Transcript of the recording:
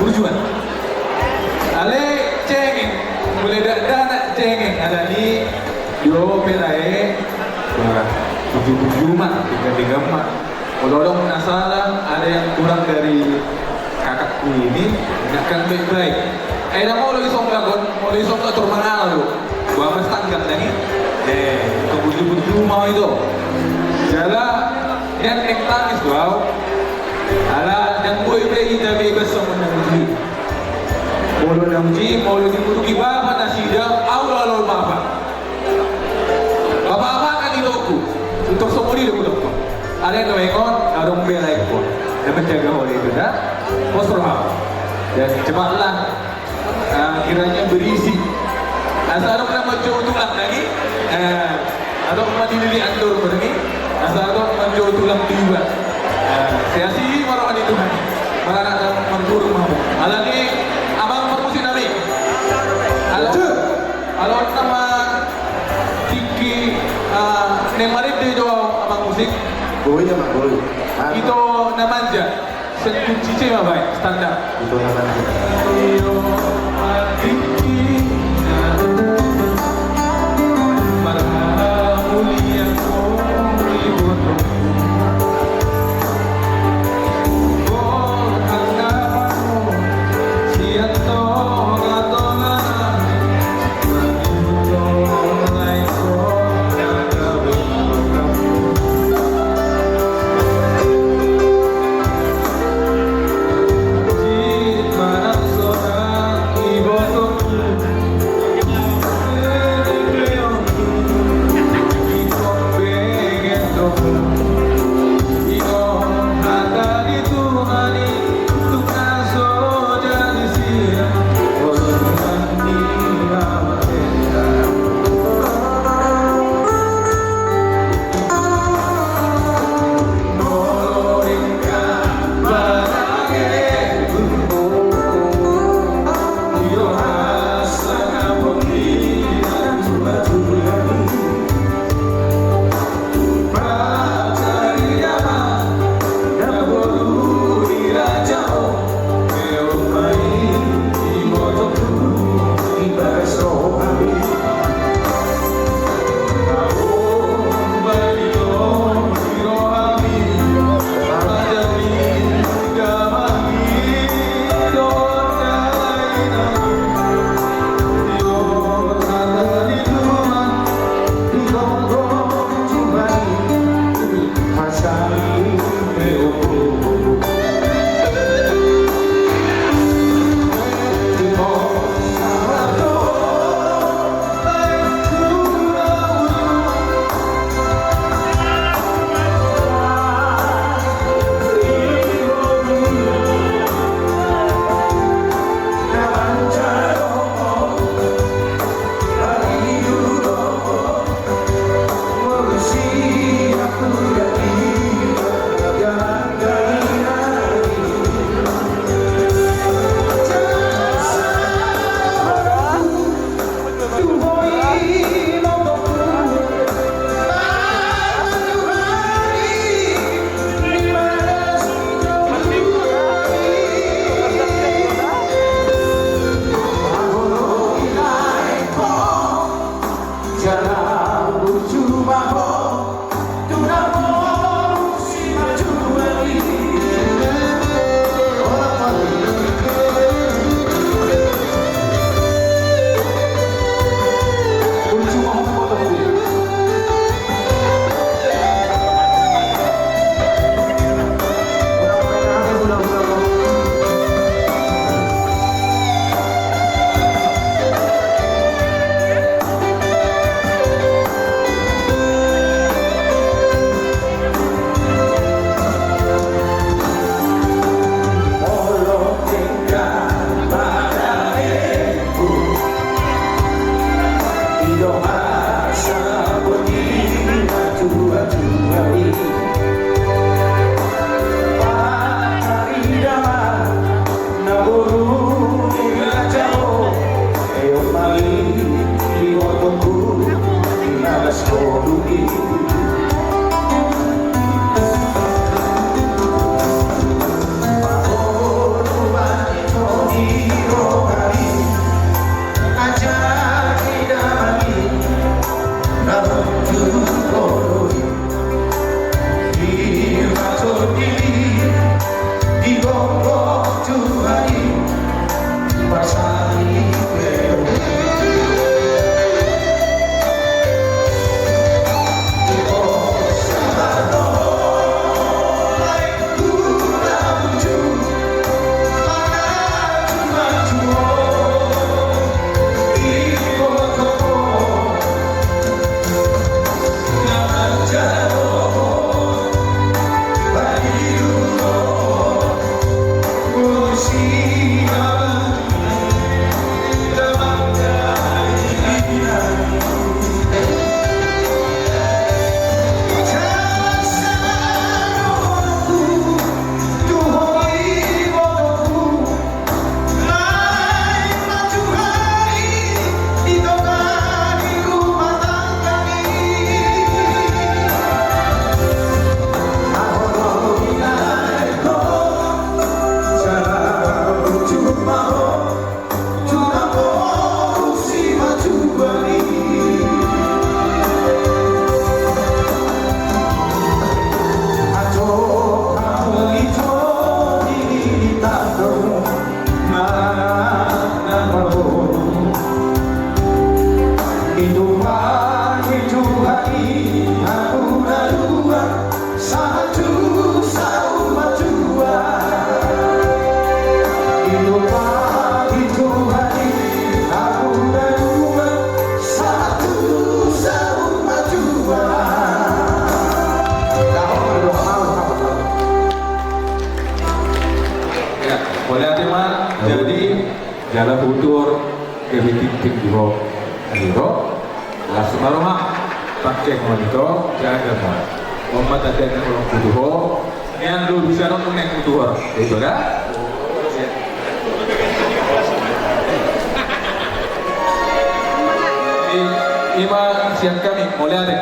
burjuan. Ale cengeng, boleh nak cengeng ada di yo pelae, tujuh mak, tiga mak. Kalau orang penasaran ada yang kurang dari kakakku ini, ingatkan baik-baik. Mau lagi song lagon, mau lagi song atur mana lo? Gua mas tanggap lagi. Kebuju-buju mau itu. Jalan yang tangis gua. Ala dan boy play ida bebas sama nanti. Molo nanti, molo dibutuhi bapak nasida, awal lalu bapak. Bapak kan itu aku. Untuk semua di depan. Ada yang mengikon, arung belai pun. Dan menjaga oleh itu dah. Posroha. Dan cepatlah. Kiranya berisi. Asal ada menjauh tulang lagi. Atau mati diri andur lagi. Asal ada menjauh tulang tiba. Saya sih marah di Tuhan. Malah nak menjuru mahu. Alani abang permusin nabi. Kalau nama Tiki Nemarit dia jual abang musik. Boleh mak boleh. Itu namanya kunci C baik standar. Itu namanya. Itu pagi Tuhan aku berdua satu sama dua. Ya, boleh terima. Jadi jalan butur dari titik di bawah Aliro langsung marah pakai monitor jaga mah Muhammad ada yang orang butuh yang lu bisa nonton yang butuh itu dah. Ima siang kami mulai ada